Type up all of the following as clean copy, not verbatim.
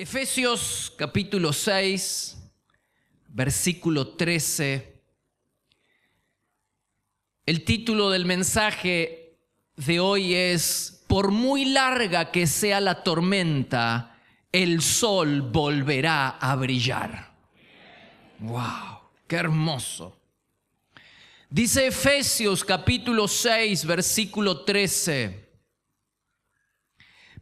Efesios capítulo 6, versículo 13. El título del mensaje de hoy es: por muy larga que sea la tormenta, el sol volverá a brillar. ¡Wow! ¡Qué hermoso! Dice Efesios capítulo 6, versículo 13.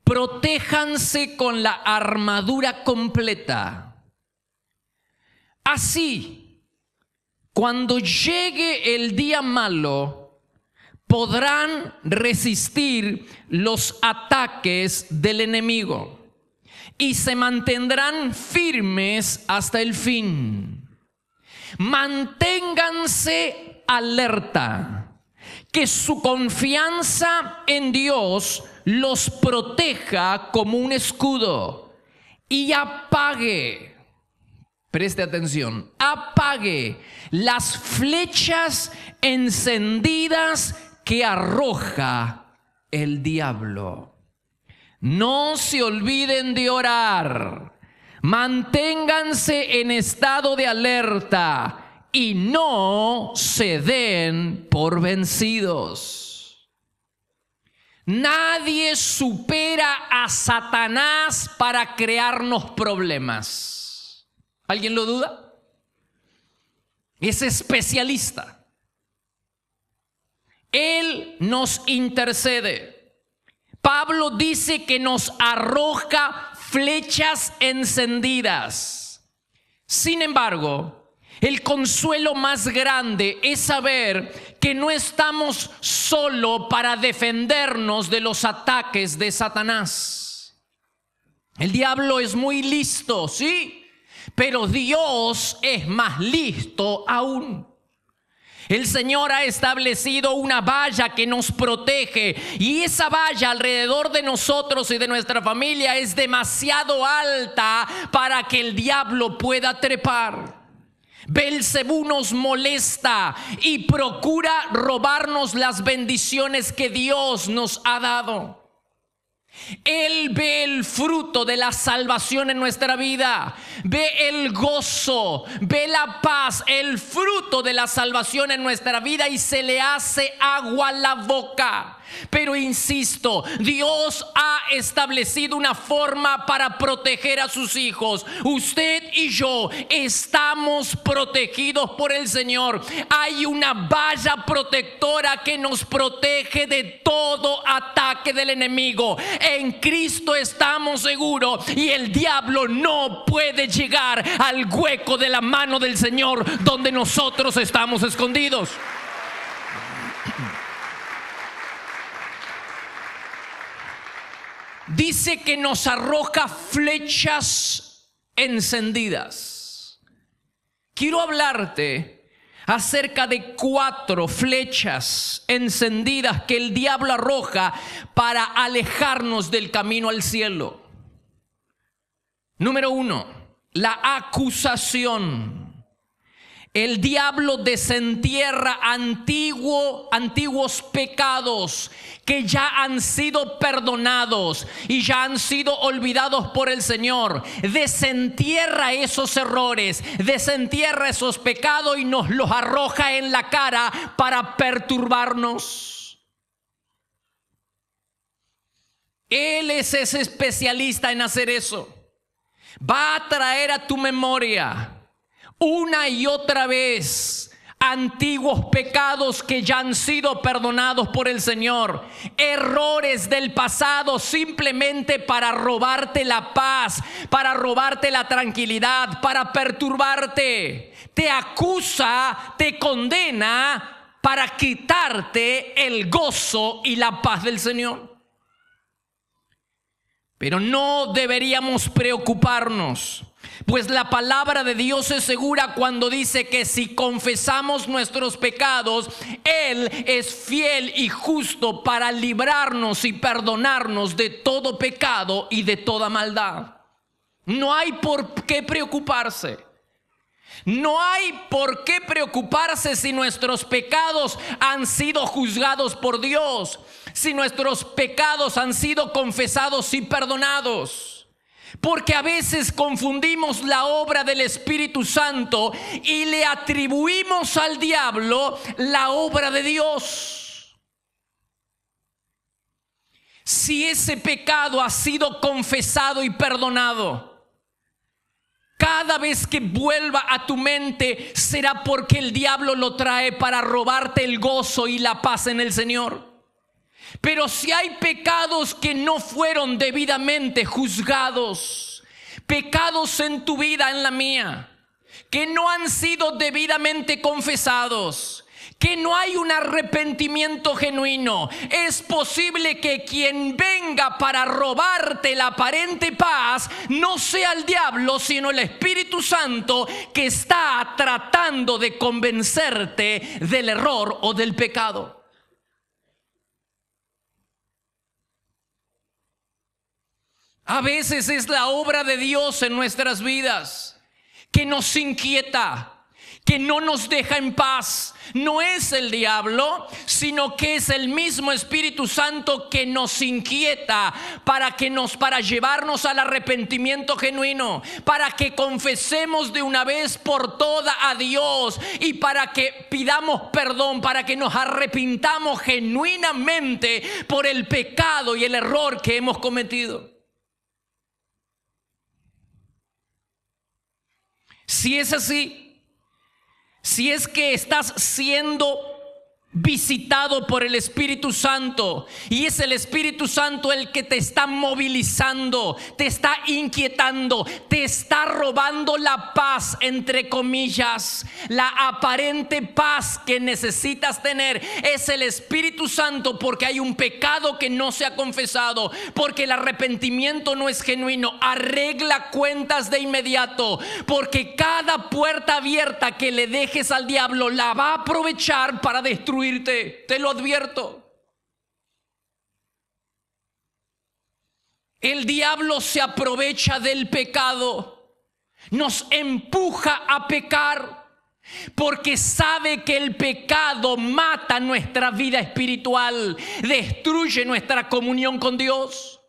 Protéjanse con la armadura completa. Así, cuando llegue el día malo, podrán resistir los ataques del enemigo y se mantendrán firmes hasta el fin. Manténganse alerta, que su confianza en Dios los proteja como un escudo y apague, preste atención, apague las flechas encendidas que arroja el diablo. No se olviden de orar, manténganse en estado de alerta y no se den por vencidos. Nadie supera a Satanás para crearnos problemas. ¿Alguien lo duda? Es especialista. Él nos intercede. Pablo dice que nos arroja flechas encendidas. Sin embargo, el consuelo más grande es saber que no estamos solo para defendernos de los ataques de Satanás. El diablo es muy listo, ¿sí? Pero Dios es más listo aún. El Señor ha establecido una valla que nos protege, y esa valla alrededor de nosotros y de nuestra familia es demasiado alta para que el diablo pueda trepar. Beelzebú nos molesta y procura robarnos las bendiciones que Dios nos ha dado. Él ve el fruto de la salvación en nuestra vida, ve el gozo, ve la paz, el fruto de la salvación en nuestra vida, y se le hace agua la boca. Pero insisto, Dios ha establecido una forma para proteger a sus hijos. Usted y yo estamos protegidos por el Señor. Hay una valla protectora que nos protege de todo ataque del enemigo. En Cristo estamos seguros y el diablo no puede llegar al hueco de la mano del Señor donde nosotros estamos escondidos. Dice que nos arroja flechas encendidas. Quiero hablarte acerca de 4 flechas encendidas que el diablo arroja para alejarnos del camino al cielo. Número 1, la acusación. El diablo desentierra antiguos pecados que ya han sido perdonados y ya han sido olvidados por el Señor. Desentierra esos errores, desentierra esos pecados y nos los arroja en la cara para perturbarnos. Él es ese especialista en hacer eso. Va a traer a tu memoria una y otra vez antiguos pecados que ya han sido perdonados por el Señor, errores del pasado, simplemente para robarte la paz, para robarte la tranquilidad, para perturbarte. Te acusa, te condena para quitarte el gozo y la paz del Señor. Pero no deberíamos preocuparnos, pues la palabra de Dios es segura cuando dice que si confesamos nuestros pecados, Él es fiel y justo para librarnos y perdonarnos de todo pecado y de toda maldad. No hay por qué preocuparse. No hay por qué preocuparse si nuestros pecados han sido juzgados por Dios, si nuestros pecados han sido confesados y perdonados. Porque a veces confundimos la obra del Espíritu Santo y le atribuimos al diablo la obra de Dios. Si ese pecado ha sido confesado y perdonado, cada vez que vuelva a tu mente será porque el diablo lo trae para robarte el gozo y la paz en el Señor. Pero si hay pecados que no fueron debidamente juzgados, pecados en tu vida, en la mía, que no han sido debidamente confesados, que no hay un arrepentimiento genuino, es posible que quien venga para robarte la aparente paz no sea el diablo, sino el Espíritu Santo, que está tratando de convencerte del error o del pecado. A veces es la obra de Dios en nuestras vidas que nos inquieta, que no nos deja en paz. No es el diablo, sino que es el mismo Espíritu Santo que nos inquieta para llevarnos al arrepentimiento genuino, para que confesemos de una vez por todas a Dios y para que pidamos perdón, para que nos arrepintamos genuinamente por el pecado y el error que hemos cometido. Si es así, si es que estás siendo visitado por el Espíritu Santo y es el Espíritu Santo el que te está movilizando, te está inquietando, te está robando la paz, entre comillas, la aparente paz que necesitas tener, es el Espíritu Santo, porque hay un pecado que no se ha confesado, porque el arrepentimiento no es genuino. Arregla cuentas de inmediato, porque cada puerta abierta que le dejes al diablo la va a aprovechar para destruirte. Te lo advierto. El diablo se aprovecha del pecado, nos empuja a pecar, porque sabe que el pecado mata nuestra vida espiritual, destruye nuestra comunión con Dios.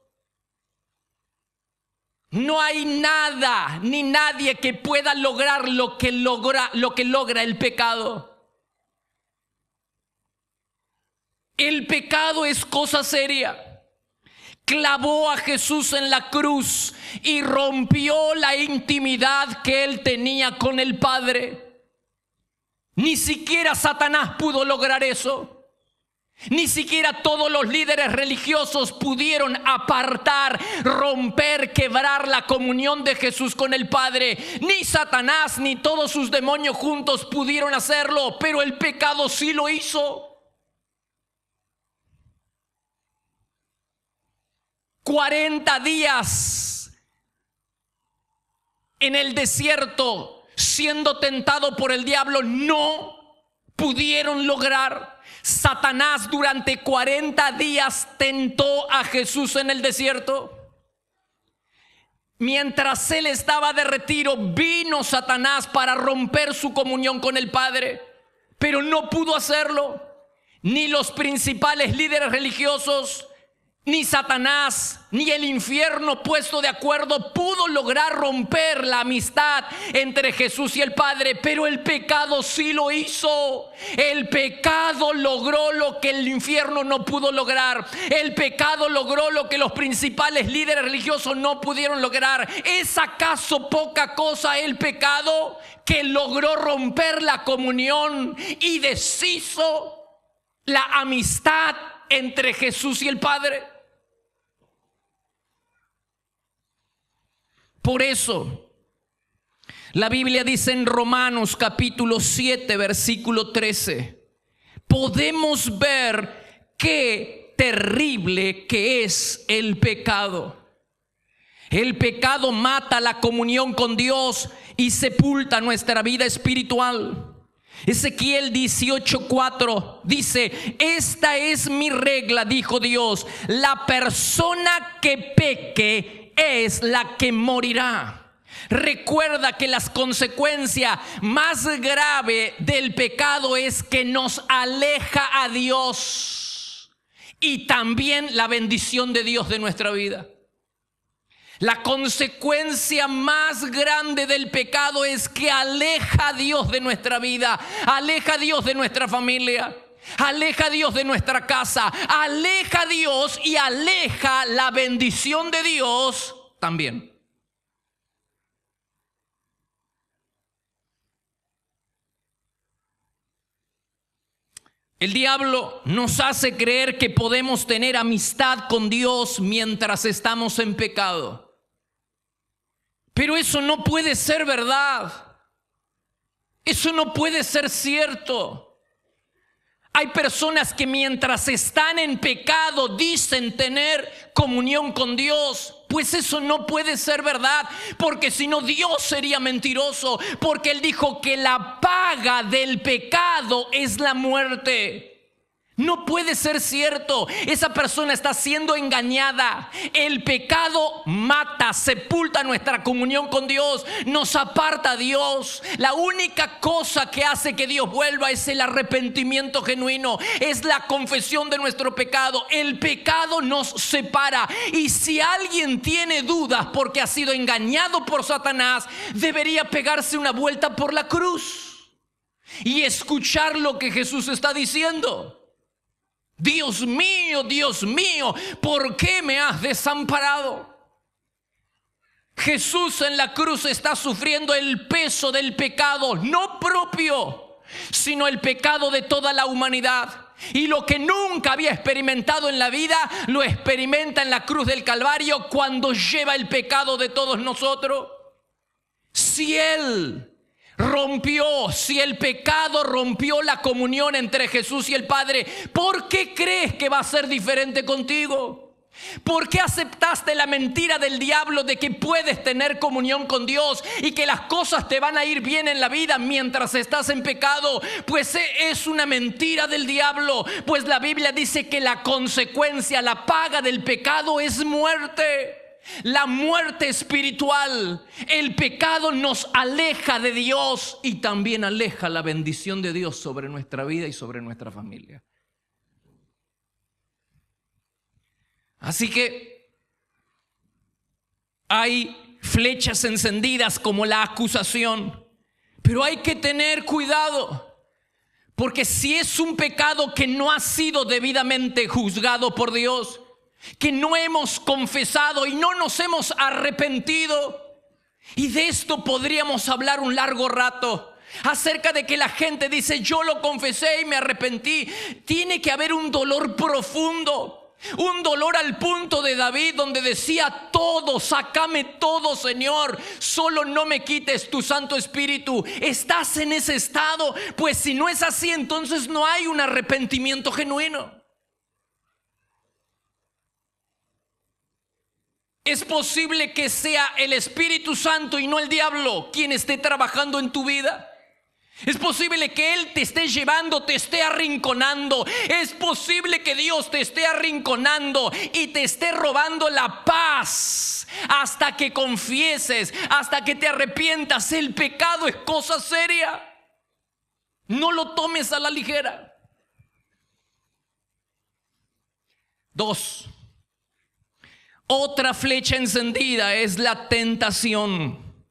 No hay nada ni nadie que pueda lograr lo que logra el pecado. El pecado es cosa seria. Clavó a Jesús en la cruz y rompió la intimidad que él tenía con el Padre. Ni siquiera Satanás pudo lograr eso. Ni siquiera todos los líderes religiosos pudieron apartar, romper, quebrar la comunión de Jesús con el Padre. Ni Satanás ni todos sus demonios juntos pudieron hacerlo, pero el pecado sí lo hizo. 40 días en el desierto siendo tentado por el diablo, no pudieron lograr. Satanás durante 40 días tentó a Jesús en el desierto. Mientras él estaba de retiro, vino Satanás para romper su comunión con el Padre, pero no pudo hacerlo. Ni los principales líderes religiosos, ni Satanás, ni el infierno puesto de acuerdo pudo lograr romper la amistad entre Jesús y el Padre, pero el pecado sí lo hizo. El pecado logró lo que el infierno no pudo lograr. El pecado logró lo que los principales líderes religiosos no pudieron lograr. ¿Es acaso poca cosa el pecado que logró romper la comunión y deshizo la amistad entre Jesús y el Padre? Por eso, la Biblia dice en Romanos capítulo 7, versículo 13, podemos ver qué terrible que es el pecado. El pecado mata la comunión con Dios y sepulta nuestra vida espiritual. Ezequiel 18:4 dice: esta es mi regla, dijo Dios, la persona que peque es la que morirá. Recuerda que las consecuencias más graves del pecado es que nos aleja a Dios y también la bendición de Dios de nuestra vida. La consecuencia más grande del pecado es que aleja a Dios de nuestra vida, aleja a Dios de nuestra familia, aleja a Dios de nuestra casa, aleja a Dios y aleja la bendición de Dios también. El diablo nos hace creer que podemos tener amistad con Dios mientras estamos en pecado. Pero eso no puede ser verdad. Eso no puede ser cierto. Hay personas que mientras están en pecado dicen tener comunión con Dios. Pues eso no puede ser verdad, porque si no Dios sería mentiroso, porque Él dijo que la paga del pecado es la muerte. No puede ser cierto. Esa persona está siendo engañada. El pecado mata, sepulta nuestra comunión con Dios, nos aparta a Dios. La única cosa que hace que Dios vuelva es el arrepentimiento genuino, es la confesión de nuestro pecado. El pecado nos separa. Y si alguien tiene dudas porque ha sido engañado por Satanás, debería pegarse una vuelta por la cruz y escuchar lo que Jesús está diciendo. Dios mío, ¿por qué me has desamparado? Jesús en la cruz está sufriendo el peso del pecado, no propio, sino el pecado de toda la humanidad. Y lo que nunca había experimentado en la vida, lo experimenta en la cruz del Calvario cuando lleva el pecado de todos nosotros. Si el pecado rompió la comunión entre Jesús y el Padre, ¿por qué crees que va a ser diferente contigo? ¿Por qué aceptaste la mentira del diablo de que puedes tener comunión con Dios y que las cosas te van a ir bien en la vida mientras estás en pecado? Pues es una mentira del diablo, pues la Biblia dice que la consecuencia, la paga del pecado es muerte. La muerte espiritual. El pecado nos aleja de Dios y también aleja la bendición de Dios sobre nuestra vida y sobre nuestra familia. Así que hay flechas encendidas como la acusación, pero hay que tener cuidado, porque si es un pecado que no ha sido debidamente juzgado por Dios, que no hemos confesado y no nos hemos arrepentido, y de esto podríamos hablar un largo rato, acerca de que la gente dice: yo lo confesé y me arrepentí. Tiene que haber un dolor profundo, un dolor al punto de David, donde decía: todo, sácame todo, Señor, solo no me quites tu Santo Espíritu. ¿Estás en ese estado? Pues si no es así, entonces no hay un arrepentimiento genuino. Es posible que sea el Espíritu Santo y no el diablo quien esté trabajando en tu vida. Es posible que Él te esté llevando, te esté arrinconando. Es posible que Dios te esté arrinconando y te esté robando la paz hasta que confieses, hasta que te arrepientas. El pecado es cosa seria. No lo tomes a la ligera. 2. Otra flecha encendida es la tentación.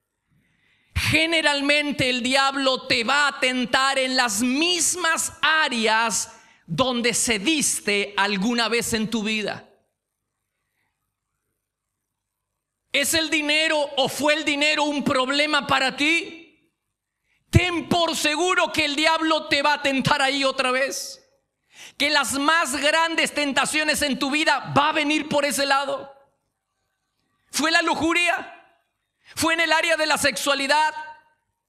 Generalmente el diablo te va a tentar en las mismas áreas donde cediste alguna vez en tu vida. ¿Es el dinero o fue el dinero un problema para ti? Ten por seguro que el diablo te va a tentar ahí otra vez. Que las más grandes tentaciones en tu vida va a venir por ese lado. ¿Fue la lujuria? ¿Fue en el área de la sexualidad?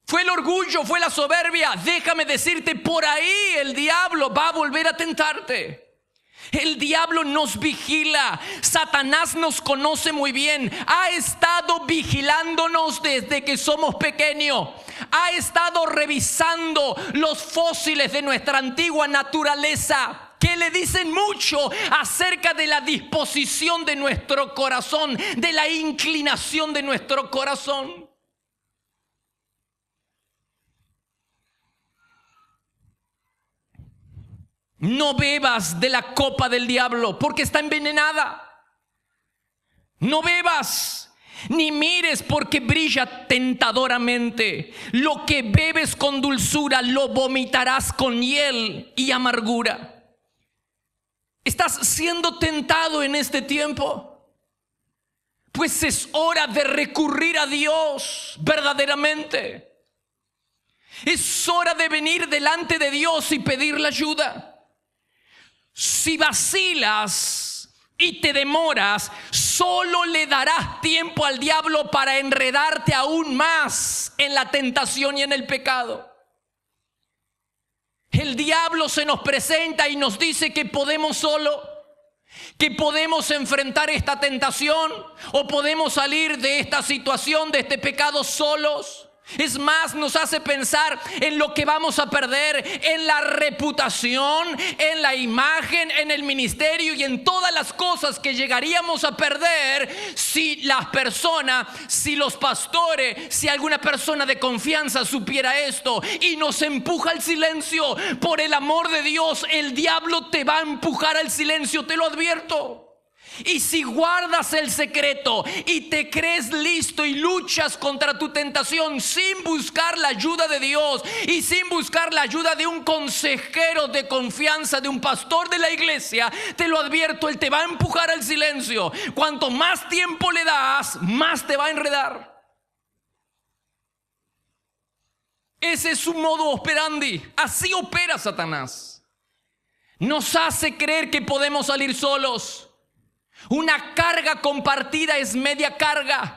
¿Fue el orgullo? ¿Fue la soberbia? Déjame decirte, por ahí el diablo va a volver a tentarte. El diablo nos vigila. Satanás nos conoce muy bien. Ha estado vigilándonos desde que somos pequeños. Ha estado revisando los fósiles de nuestra antigua naturaleza, que le dicen mucho acerca de la disposición de nuestro corazón, de la inclinación de nuestro corazón. No bebas de la copa del diablo, porque está envenenada. No bebas. ni mires porque brilla tentadoramente. Lo que bebes con dulzura lo vomitarás con hiel y amargura. ¿Estás siendo tentado en este tiempo? Pues es hora de recurrir a Dios verdaderamente. Es hora de venir delante de Dios y pedirle ayuda. Si vacilas y te demoras, solo le darás tiempo al diablo para enredarte aún más en la tentación y en el pecado. El diablo se nos presenta y nos dice que podemos solo, que podemos enfrentar esta tentación o podemos salir de esta situación, de este pecado solos. Es más, nos hace pensar en lo que vamos a perder, en la reputación, en la imagen, en el ministerio y en todas las cosas que llegaríamos a perder si las personas, si los pastores, si alguna persona de confianza supiera esto y nos empuja al silencio. Por el amor de Dios, el diablo te va a empujar al silencio, te lo advierto. Y si guardas el secreto y te crees listo y luchas contra tu tentación sin buscar la ayuda de Dios y sin buscar la ayuda de un consejero de confianza, de un pastor de la iglesia, te lo advierto, él te va a empujar al silencio. Cuanto más tiempo le das, más te va a enredar. Ese es su modo operandi. Así opera Satanás. Nos hace creer que podemos salir solos. Una carga compartida es media carga.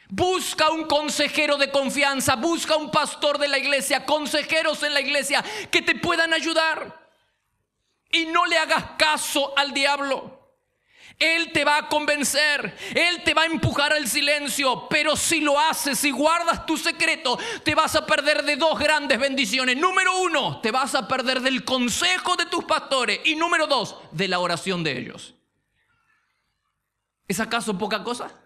Busca un consejero de confianza, busca un pastor de la iglesia, consejeros en la iglesia que te puedan ayudar. Y no le hagas caso al diablo. Él te va a convencer, él te va a empujar al silencio, pero si lo haces y guardas tu secreto, te vas a perder de dos grandes bendiciones. Número uno, te vas a perder del consejo de tus pastores. Y número dos, de la oración de ellos. ¿Es acaso poca cosa?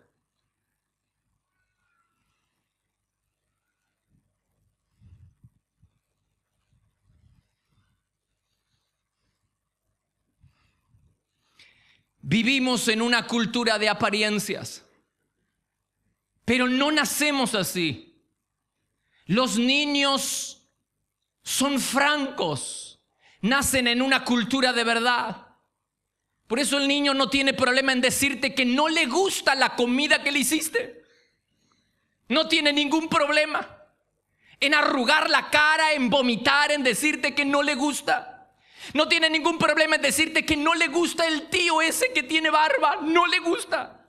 Vivimos en una cultura de apariencias, pero no nacemos así. Los niños son francos, nacen en una cultura de verdad. Por eso el niño no tiene problema en decirte que no le gusta la comida que le hiciste. No tiene ningún problema en arrugar la cara, en vomitar, en decirte que no le gusta. No tiene ningún problema en decirte que no le gusta el tío ese que tiene barba. No le gusta.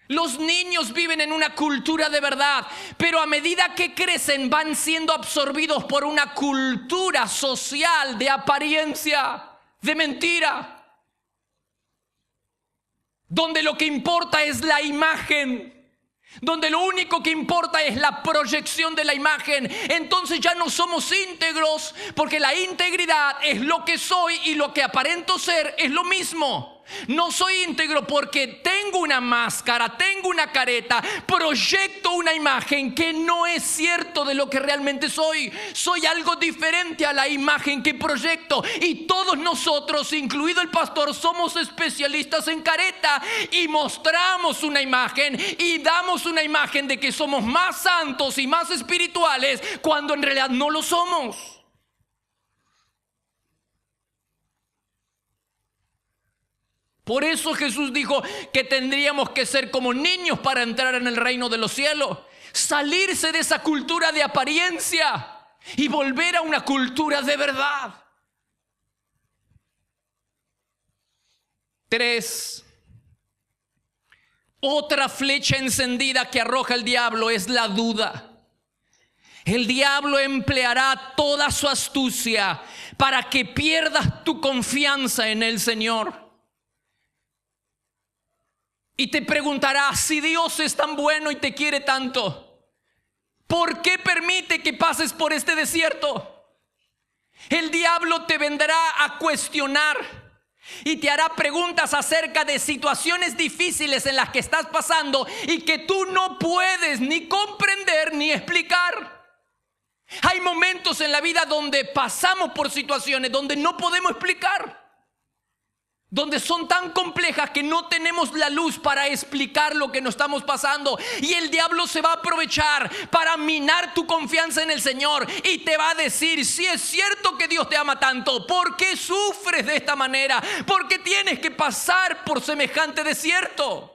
Los niños viven en una cultura de verdad, pero a medida que crecen van siendo absorbidos por una cultura social de apariencia, de mentira, donde lo que importa es la imagen, donde lo único que importa es la proyección de la imagen. Entonces ya no somos íntegros, porque la integridad es lo que soy y lo que aparento ser es lo mismo. No soy íntegro porque tengo una máscara, tengo una careta, proyecto una imagen que no es cierto de lo que realmente soy. Soy algo diferente a la imagen que proyecto. Y todos nosotros, incluido el pastor, somos especialistas en careta y mostramos una imagen y damos una imagen de que somos más santos y más espirituales cuando en realidad no lo somos. Por eso Jesús dijo que tendríamos que ser como niños para entrar en el reino de los cielos. Salirse de esa cultura de apariencia y volver a una cultura de verdad. 3. Otra flecha encendida que arroja el diablo es la duda. El diablo empleará toda su astucia para que pierdas tu confianza en el Señor. Y te preguntará, si Dios es tan bueno y te quiere tanto, ¿por qué permite que pases por este desierto? El diablo te vendrá a cuestionar y te hará preguntas acerca de situaciones difíciles en las que estás pasando y que tú no puedes ni comprender ni explicar. Hay momentos en la vida donde pasamos por situaciones donde no podemos explicar. donde son tan complejas que no tenemos la luz para explicar lo que nos estamos pasando. Y el diablo se va a aprovechar para minar tu confianza en el Señor y te va a decir: si es cierto que Dios te ama tanto, ¿por qué sufres de esta manera? ¿Por qué tienes que pasar por semejante desierto?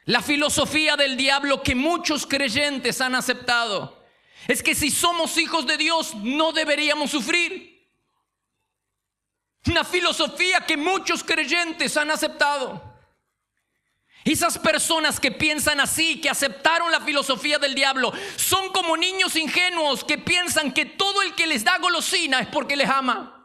La filosofía del diablo que muchos creyentes han aceptado es que si somos hijos de Dios no deberíamos sufrir. Una filosofía que muchos creyentes han aceptado. Esas personas que piensan así, que aceptaron la filosofía del diablo, son como niños ingenuos que piensan que todo el que les da golosina es porque les ama.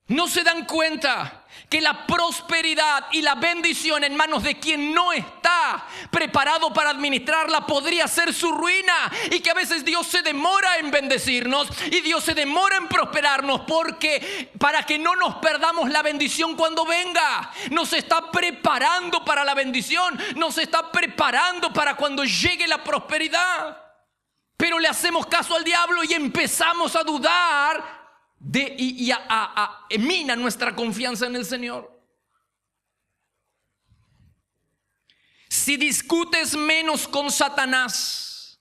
No se dan cuenta que la prosperidad y la bendición en manos de quien no está preparado para administrarla podría ser su ruina, y que a veces Dios se demora en bendecirnos y Dios se demora en prosperarnos porque para que no nos perdamos la bendición cuando venga. Nos está preparando para la bendición, nos está preparando para cuando llegue la prosperidad. Pero le hacemos caso al diablo y empezamos a dudar mina nuestra confianza en el Señor. Si discutes menos con Satanás,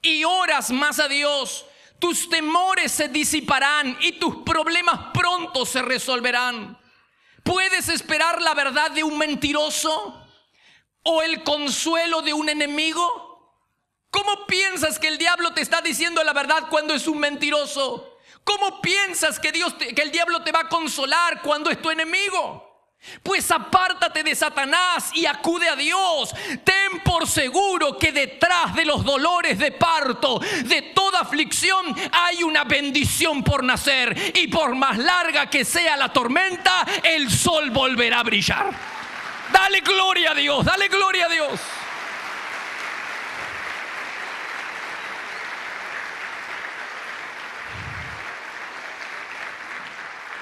y oras más a Dios, tus temores se disiparán y tus problemas pronto se resolverán. ¿Puedes esperar la verdad de un mentiroso o el consuelo de un enemigo? ¿Cómo piensas que el diablo te está diciendo la verdad cuando es un mentiroso? ¿Cómo piensas que el diablo te va a consolar cuando es tu enemigo? Pues apártate de Satanás y acude a Dios. Ten por seguro que detrás de los dolores de parto, de toda aflicción, hay una bendición por nacer. Y por más larga que sea la tormenta, el sol volverá a brillar. Dale gloria a Dios, dale gloria a Dios.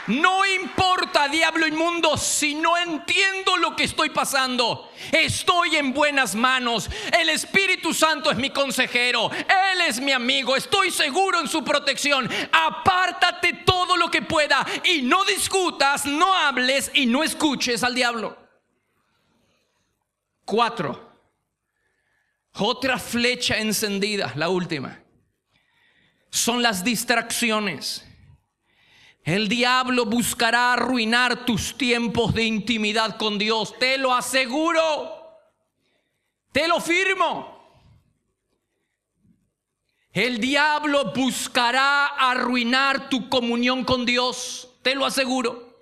No importa, diablo inmundo, si no entiendo lo que estoy pasando. Estoy en buenas manos. El Espíritu Santo es mi consejero. Él es mi amigo. Estoy seguro en su protección. Apártate todo lo que pueda y no discutas, no hables y no escuches al diablo. 4. Otra flecha encendida, la última, son las distracciones. El diablo buscará arruinar tus tiempos de intimidad con Dios. Te lo aseguro. Te lo firmo. El diablo buscará arruinar tu comunión con Dios. Te lo aseguro.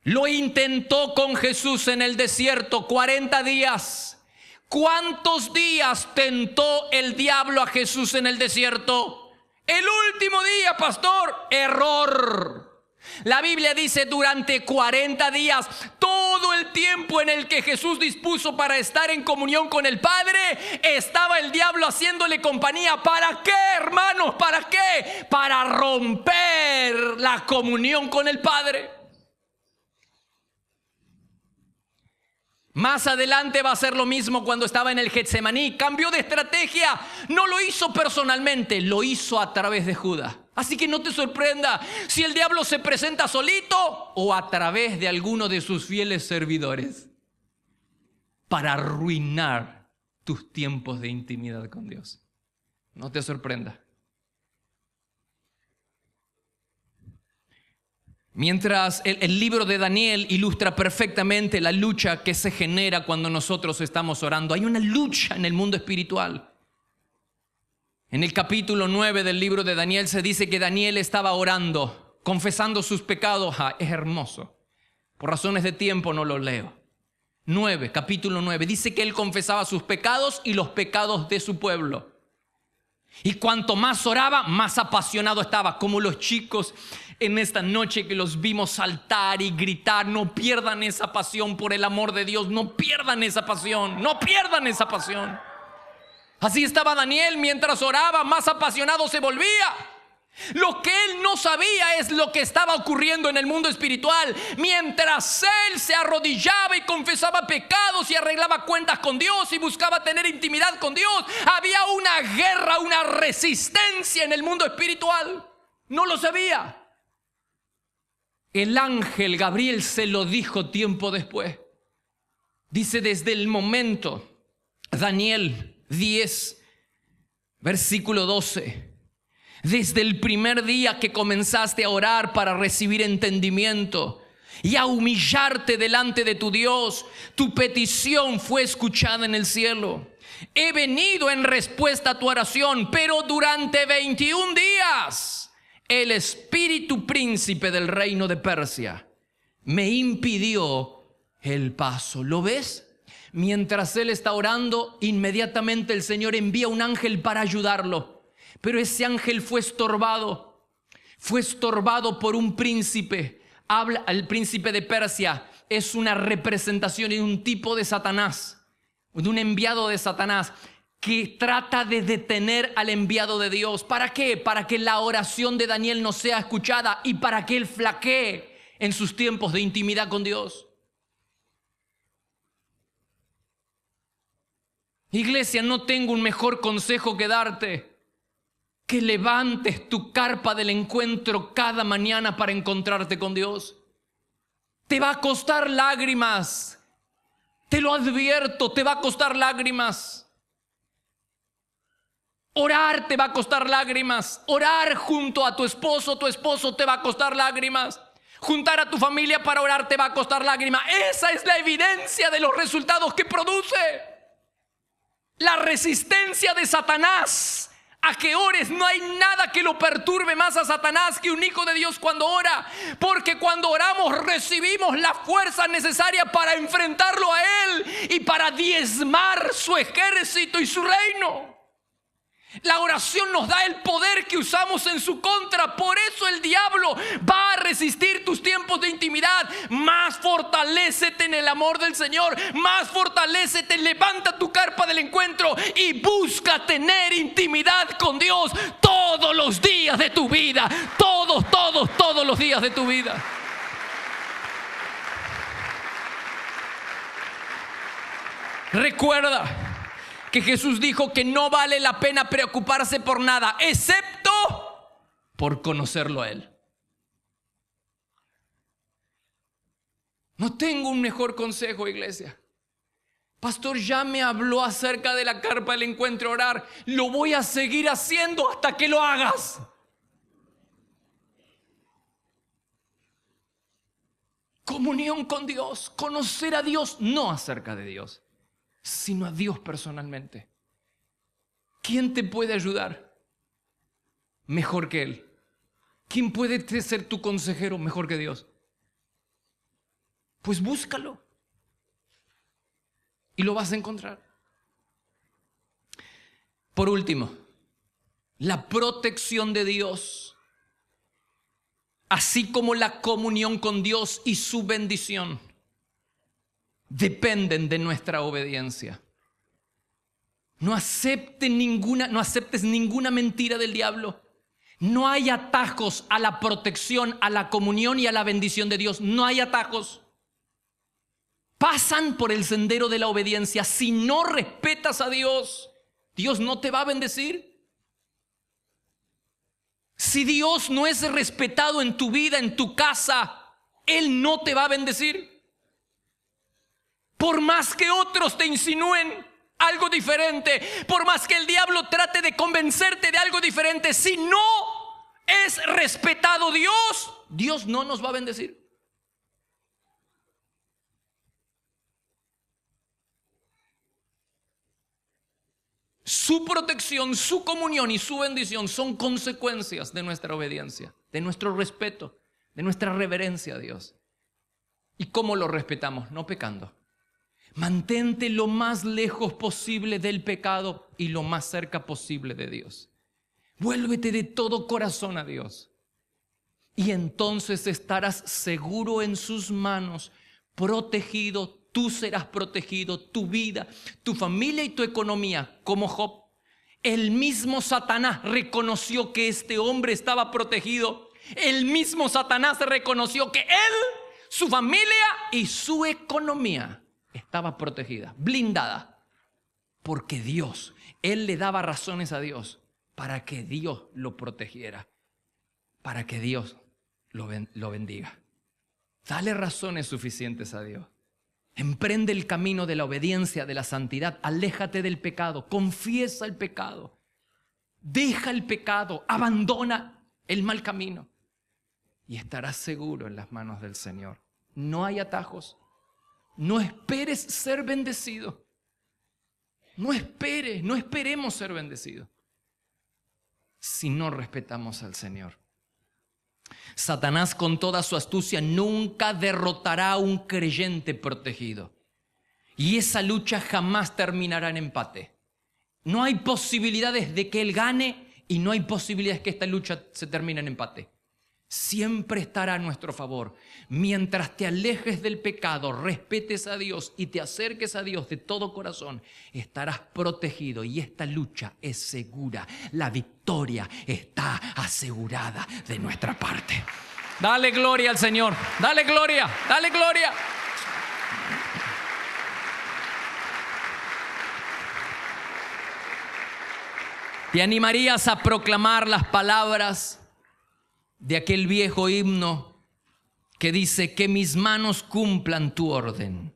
Lo intentó con Jesús en el desierto 40 días. ¿Cuántos días tentó el diablo a Jesús en el desierto? El último día, pastor. Error. La Biblia dice durante 40 días, todo el tiempo en el que Jesús dispuso para estar en comunión con el Padre, estaba el diablo haciéndole compañía. ¿Para qué, hermanos? ¿Para qué? Para romper la comunión con el Padre. Más adelante va a ser lo mismo cuando estaba en el Getsemaní. Cambió de estrategia. No lo hizo personalmente, lo hizo a través de Judas. Así que no te sorprenda si el diablo se presenta solito o a través de alguno de sus fieles servidores para arruinar tus tiempos de intimidad con Dios. No te sorprenda. Mientras el libro de Daniel ilustra perfectamente la lucha que se genera cuando nosotros estamos orando. Hay una lucha en el mundo espiritual. En el capítulo 9 del libro de Daniel se dice que Daniel estaba orando, confesando sus pecados. Es hermoso. Por razones de tiempo no lo leo. Capítulo 9. Dice que él confesaba sus pecados y los pecados de su pueblo. Y cuanto más oraba, más apasionado estaba. Como los chicos en esta noche que los vimos saltar y gritar. No pierdan esa pasión, por el amor de Dios. No pierdan esa pasión. No pierdan esa pasión. Así estaba Daniel mientras oraba, más apasionado se volvía. Lo que él no sabía es lo que estaba ocurriendo en el mundo espiritual. Mientras él se arrodillaba y confesaba pecados y arreglaba cuentas con Dios y buscaba tener intimidad con Dios, había una guerra, una resistencia en el mundo espiritual. No lo sabía. El ángel Gabriel se lo dijo tiempo después. Dice: desde el momento, Daniel 10, versículo 12. Desde el primer día que comenzaste a orar para recibir entendimiento y a humillarte delante de tu Dios, tu petición fue escuchada en el cielo. He venido en respuesta a tu oración, pero durante 21 días el espíritu príncipe del reino de Persia me impidió el paso. ¿Lo ves? Mientras él está orando, inmediatamente el Señor envía un ángel para ayudarlo. Pero ese ángel fue estorbado por un príncipe. El príncipe de Persia es una representación y un tipo de Satanás, de un enviado de Satanás que trata de detener al enviado de Dios. ¿Para qué? Para que la oración de Daniel no sea escuchada y para que él flaquee en sus tiempos de intimidad con Dios. Iglesia, no tengo un mejor consejo que darte: que levantes tu carpa del encuentro cada mañana para encontrarte con Dios. Te va a costar lágrimas. Te lo advierto, te va a costar lágrimas. Orar te va a costar lágrimas. Orar junto a tu esposo te va a costar lágrimas. Juntar a tu familia para orar te va a costar lágrimas. Esa es la evidencia de los resultados que produce la resistencia de Satanás a que ores. No hay nada que lo perturbe más a Satanás que un hijo de Dios cuando ora, porque cuando oramos recibimos la fuerza necesaria para enfrentarlo a él y para diezmar su ejército y su reino. La oración nos da el poder que usamos en su contra. Por eso el diablo va a resistir tus tiempos de intimidad. Más fortalécete en el amor del Señor. Más fortalécete, levanta tu carpa del encuentro y busca tener intimidad con Dios todos los días de tu vida. Todos los días de tu vida. Recuerda que Jesús dijo que no vale la pena preocuparse por nada, excepto por conocerlo a Él. No tengo un mejor consejo, iglesia. Pastor, ya me habló acerca de la carpa del encuentro, orar. Lo voy a seguir haciendo hasta que lo hagas. Comunión con Dios, conocer a Dios, no acerca de Dios, sino a Dios personalmente. ¿Quién te puede ayudar mejor que Él? ¿Quién puede ser tu consejero mejor que Dios? Pues búscalo y lo vas a encontrar. Por último, la protección de Dios, así como la comunión con Dios y su bendición, dependen de nuestra obediencia. No aceptes ninguna mentira del diablo. No hay atajos a la protección, a la comunión y a la bendición de Dios. No hay atajos. Pasan por el sendero de la obediencia. Si no respetas a Dios, Dios no te va a bendecir. Si Dios no es respetado en tu vida, en tu casa, Él no te va a bendecir. Por más que otros te insinúen algo diferente, por más que el diablo trate de convencerte de algo diferente, si no es respetado Dios, Dios no nos va a bendecir. Su protección, su comunión y su bendición son consecuencias de nuestra obediencia, de nuestro respeto, de nuestra reverencia a Dios. ¿Y cómo lo respetamos? No pecando. Mantente lo más lejos posible del pecado y lo más cerca posible de Dios. Vuélvete de todo corazón a Dios. Y entonces estarás seguro en sus manos, protegido. Tú serás protegido, tu vida, tu familia y tu economía, como Job. El mismo Satanás reconoció que este hombre estaba protegido. El mismo Satanás reconoció que él, su familia y su economía estaba protegida, blindada. Porque Dios, él le daba razones a Dios para que Dios lo protegiera, para que Dios lo bendiga. Dale razones suficientes a Dios. Emprende el camino de la obediencia, de la santidad. Aléjate del pecado, confiesa el pecado. Deja el pecado, abandona el mal camino y estarás seguro en las manos del Señor. No hay atajos. No esperes ser bendecido. No esperemos ser bendecidos si no respetamos al Señor. Satanás, con toda su astucia, nunca derrotará a un creyente protegido. Y esa lucha jamás terminará en empate. No hay posibilidades de que él gane y no hay posibilidades que esta lucha se termine en empate. Siempre estará a nuestro favor. Mientras te alejes del pecado, respetes a Dios y te acerques a Dios de todo corazón, estarás protegido y esta lucha es segura. La victoria está asegurada de nuestra parte. Dale gloria al Señor. Dale gloria. Dale gloria. ¿Te animarías a proclamar las palabras de aquel viejo himno que dice: que mis manos cumplan tu orden,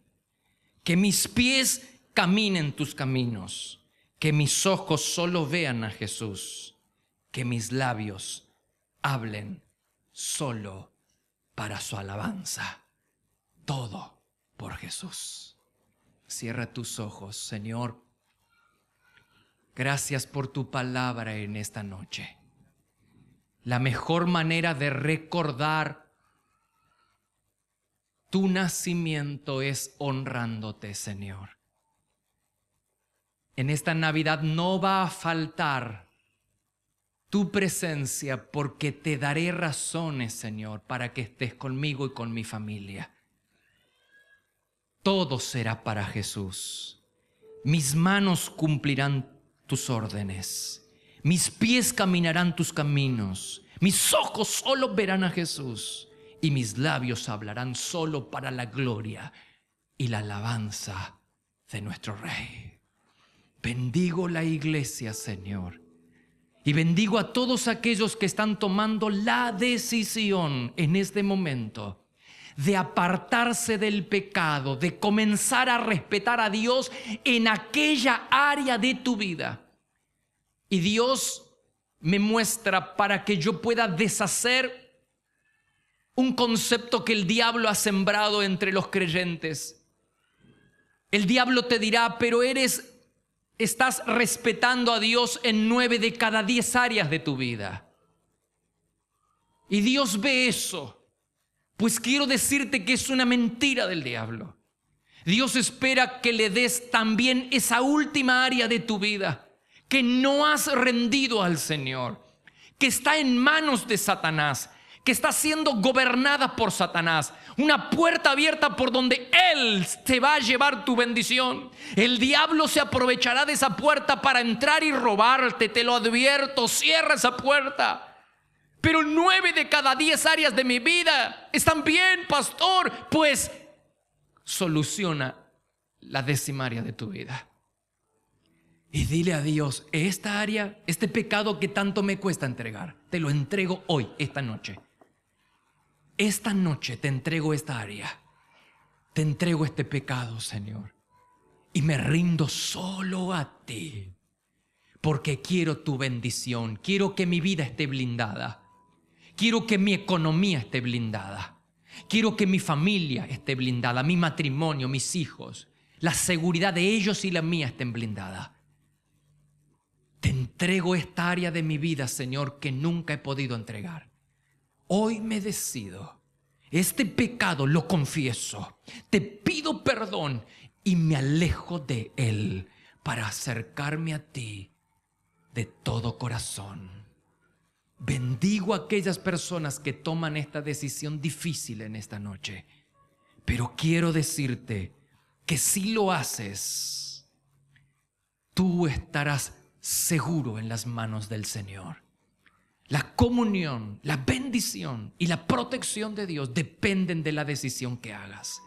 que mis pies caminen tus caminos, que mis ojos solo vean a Jesús, que mis labios hablen solo para su alabanza? Todo por Jesús. Cierra tus ojos, Señor. Gracias por tu palabra en esta noche. La mejor manera de recordar tu nacimiento es honrándote, Señor. En esta Navidad no va a faltar tu presencia, porque te daré razones, Señor, para que estés conmigo y con mi familia. Todo será para Jesús. Mis manos cumplirán tus órdenes. Mis pies caminarán tus caminos. Mis ojos solo verán a Jesús. Y mis labios hablarán solo para la gloria y la alabanza de nuestro Rey. Bendigo la iglesia, Señor. Y bendigo a todos aquellos que están tomando la decisión en este momento de apartarse del pecado, de comenzar a respetar a Dios en aquella área de tu vida. Y Dios me muestra para que yo pueda deshacer un concepto que el diablo ha sembrado entre los creyentes. El diablo te dirá: pero estás respetando a Dios en 9 de cada 10 áreas de tu vida. Y Dios ve eso. Pues quiero decirte que es una mentira del diablo. Dios espera que le des también esa última área de tu vida que no has rendido al Señor, que está en manos de Satanás, que está siendo gobernada por Satanás, una puerta abierta por donde Él te va a llevar tu bendición. El diablo se aprovechará de esa puerta para entrar y robarte, te lo advierto. Cierra esa puerta. Pero 9 de cada 10 áreas de mi vida están bien, pastor. Pues soluciona la 10ª área de tu vida. Y dile a Dios: esta área, este pecado que tanto me cuesta entregar, te lo entrego hoy, esta noche. Esta noche te entrego esta área. Te entrego este pecado, Señor. Y me rindo solo a ti. Porque quiero tu bendición. Quiero que mi vida esté blindada. Quiero que mi economía esté blindada. Quiero que mi familia esté blindada. Mi matrimonio, mis hijos. La seguridad de ellos y la mía estén blindadas. Te entrego esta área de mi vida, Señor, que nunca he podido entregar. Hoy me decido. Este pecado lo confieso. Te pido perdón y me alejo de él para acercarme a ti de todo corazón. Bendigo a aquellas personas que toman esta decisión difícil en esta noche. Pero quiero decirte que si lo haces, tú estarás seguro en las manos del Señor. La comunión, la bendición y la protección de Dios dependen de la decisión que hagas.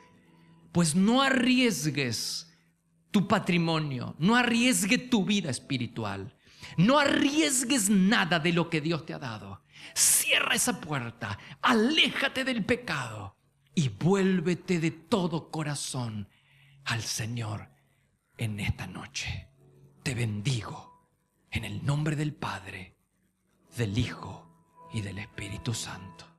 Pues no arriesgues tu patrimonio, no arriesgues tu vida espiritual, no arriesgues nada de lo que Dios te ha dado. Cierra esa puerta, aléjate del pecado y vuélvete de todo corazón al Señor en esta noche. Te bendigo en el nombre del Padre, del Hijo y del Espíritu Santo.